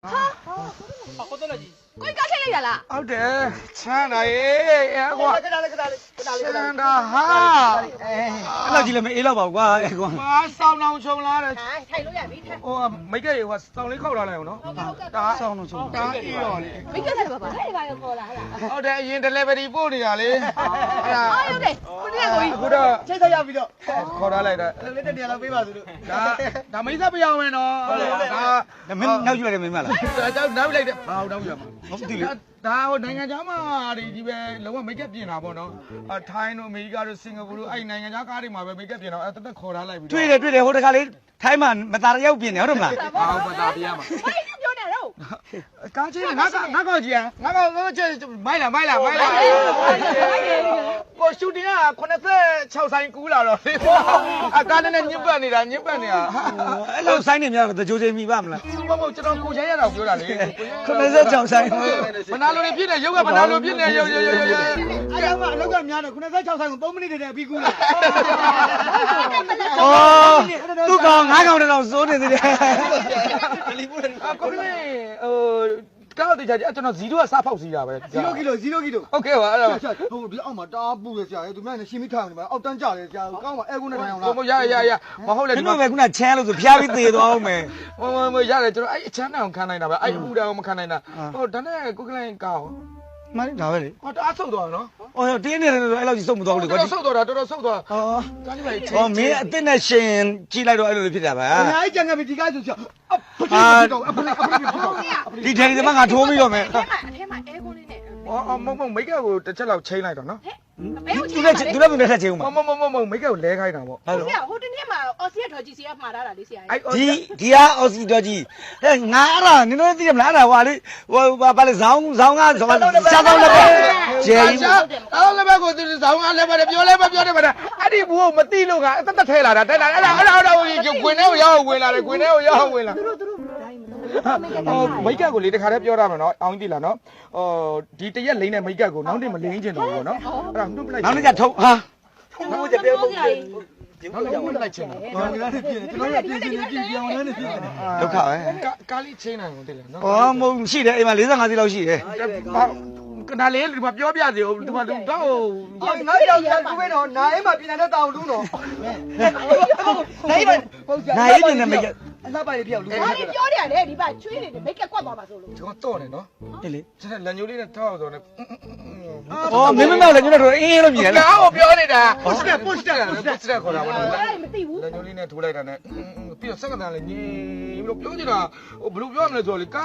ဟုတ်တယ်လားကြီး ကိုကားထိုက်လိုက်ရလား ဟုတ်တယ်ချမ်းသာရေးအဲကွာ ကဒါလေးကဒါလေးကဒါလေး ချမ်းသာဟာ အဲ့လောက်ကြီးလည်းမအေးတော့ပါဘူးကွာအဲ့ကွာ မာစောင်းအောင်ခြုံလာတယ် ထိုင်လို့ရပြီထိုင် ဟိုမိတ်ကရေဟိုစောင်းလေးခောက်ထားလိုက်အောင်နော်ဒါ ဆောင်းတော့ချုံ ဒါအေးရောလေ မိတ်ကလေးပါပါဟဲ့ပါရောခေါ်လာဟဲ့လား ဟုတ်တယ်အရင် delivery ပို့နေတာလေအဲ့ဒါ အော်ဟုတ်တယ်ကိုတည်းကိုကြီး အခုတော့ ချိတ်ဆက်ရပြီးတော့ ခေါ်ထားလိုက်တာ လေးတက်တရားလောက်ပေးပါစို့လို့ ဒါမိတ်ဆက်ပြောင်းမယ်နော်ဒါ မင်းနောက်ယူလိုက်တယ်မင်းမလား နောက်လိုက်တယ်ဘာဟုတ်တော့ပြမှာ ဟုတ်ပြီလေ ဒါဟိုနိုင်ငံခြားမှာဒီကြီးပဲလုံးဝမိတ်ကပ်ပြင်တာပေါ့နော်ထိုင်းတို့အမေရိကတို့စင်ကာပူတို့အဲ့နိုင်ငံခြားကားတွေမှာပဲမိတ်ကပ်ပြင်တော့အဲ့တက်ခေါ်ထားလိုက်ပြီ တွေ့တယ်ဟိုတခါလေးထိုင်းမှာမသားတယောက်ပြင်တယ်ဟုတ်တယ်မလား ဘာမှမသားပြရမှာ ဘာကြီးပြောနေတော့ ကားချင်းငါကောက်ကြည့်ရငါကောက်ချေမိုက်လာကိုရှူတင်က86ဆိုင်ကူးလာတော့အကားနဲ့ညစ်ပတ်နေတာ အဲ့လိုဆိုင်းနေများတော့ကြိုးချင်းမိပါမလား မဟုတ်ကျွန်တော်ကိုချမ်းရတော့ပြောတာလေ 96ဆိုင်း မနာလိုနေဖြစ်နေရုပ်ကမနာလိုဖြစ်နေရုပ် အားလုံးကအလောက်ကများတော့96ဆိုင်ကို3မိနစ်တည်းနဲ့ပြီးကူးလာ အော်သူ့ကောင်9ကောင်တောင်စိုးနေသေးတယ် ကိုမင်းကောက်တည်ကြကျွန်တော်0ကစားဖောက်စီတာပဲ 0ကီလို โอเคပါအဲ့ဒါ ဟိုဒီအောက်မှာတားပူတယ်ဆရာသူများနဲ့ရှင်းပြီးထားနေမှာအောက်တန်းကြတယ်ဆရာကောင်းပါအဲကုန်းနဲ့ထိုင်အောင်လား ကိုမရမဟုတ်လေ ကျွန်တော်ပဲခုနချမ်းလို့ဆိုဖျားပြီးသေသွားအောင်မယ် မရတယ်ကျွန်တော်အဲ့အချမ်းတောင်ခံနိုင်တာပဲအဲ့ဥတောင်မခံနိုင်တာဟိုဒါနဲ့ကိုကလိုင်းကောက် မလေးဒါပဲလေ ဟောတအားဆုတ်သွားနော် အော်တင်းနေတယ်အဲ့လောက်ကြီးစုံမသွားဘူးလေကွာ တော်ဆုတ်သွားတာတော်ဆုတ်သွား အော် ကားလေးပဲ အော်မင်းအစ်စ်နဲ့ရှင်ကြည့်လိုက်တော့အဲ့လိုဖြစ်တာပါ အများကြီးကြံခဲ့ပြီဒီကားဆိုဆရာအဖလီ ဒီထဲဒီမှာငါထိုးပြီးတော့မယ် အထဲမှာအဲကွန်းလေးနဲ့ အော်မမိတ်ကကိုတစ်ချက်လောက်ချိန်လိုက်တော့နော် ဘယ်ကို သူလည်းမထက်ချင်ဘူးမ မိတ်ကကိုလဲခိုင်းတာပေါ့ ဟုတ် ဆရာဟိုတနေ့မှာအော်စီရတော်ကြီးစီရမှားတာလေဆရာ အဲ့ ဒီကအော်စီတော်ကြီးဟဲ့ငါအဲ့ဒါနင်တို့သိတယ်မလားအဲ့ဒါဟွာလေဟိုဘာလဲဇောင်းကစားတော့လည်းပဲဂျယ်ကြီး အော်လည်းပဲကိုသူဇောင်းကလည်းပဲပြောတယ်အဲ့ဒီဘူးကိုမသိလို့ကအသက်ထဲလာတာတက်လာအဲ့ဒါဝင်ထဲကိုရောက်ဝင်လာတယ်ဝင်ထဲကိုရောက်ဝင်လာ သူတို့တိုင်းမတော့မိတ်က မိတ်ကကိုလေတခါတည်းပြောရမယ်နော်အောင်းကြည့်လာနော်ဒီတရက်လိမ့်တဲ့မိတ်ကကိုနောက်တင်မလိမ့်ချင်တော့ဘူးနော်အဲ့ဒါနှုတ်ပလိုက် နောက်နေ့ကျထုတ်ဟာ ဟုတ်တယ်ပြောလို့ရတယ် နောက်လည်းနှုတ်ပလိုက်ချင်တယ် ဘာလဲနဲ့ပြင်ကျွန်တော်ရပြင်ပြောင်းလဲနေပြင် ဒုက္ခပဲ ကားလေးချင်းနိုင်ကုန်တယ်လေနော် အော်မဟုတ်ရှိတယ်အိမ်မှာ45စီလောက်ရှိတယ် ကနာလေးဒီမှာပြောပြစီဦးဒီမှာတော့ အော်ငါကြောက်ကူပဲတော့နားအိမ်မှာပြင်တဲ့တောင်တူးတော့နိုင်ပါပုတ်ကြ နိုင်ရင်လည်းမရ အလှပိုင်လေးပြောက်လူ ဘာကြီးပြောတယ်လေဒီပါချွေးနေတယ်မိတ်ကကွက်သွားပါဆိုလို့ ကျွန်တော်တော့တယ်နော် ဟဲ့လေ ကျွန်တော်လက်ညိုးလေးနဲ့ထောက်ဆိုတော့ အော်မင်းမမောက်လည်းကျွန်တော်တို့အင်းလို့မြင်တယ် ကားကိုပြောနေတာ push တက် ပုတ်တက်ခေါ်တာပေါ့နော် အဲ့မသိဘူး လက်ညိုးလေးနဲ့ထိုးလိုက်တာနဲ့ပြီးတော့စက္ကန့်လေးညီပြီးတော့ပြောနေတာဘယ်လိုပြောရမလဲဆိုတော့လေကား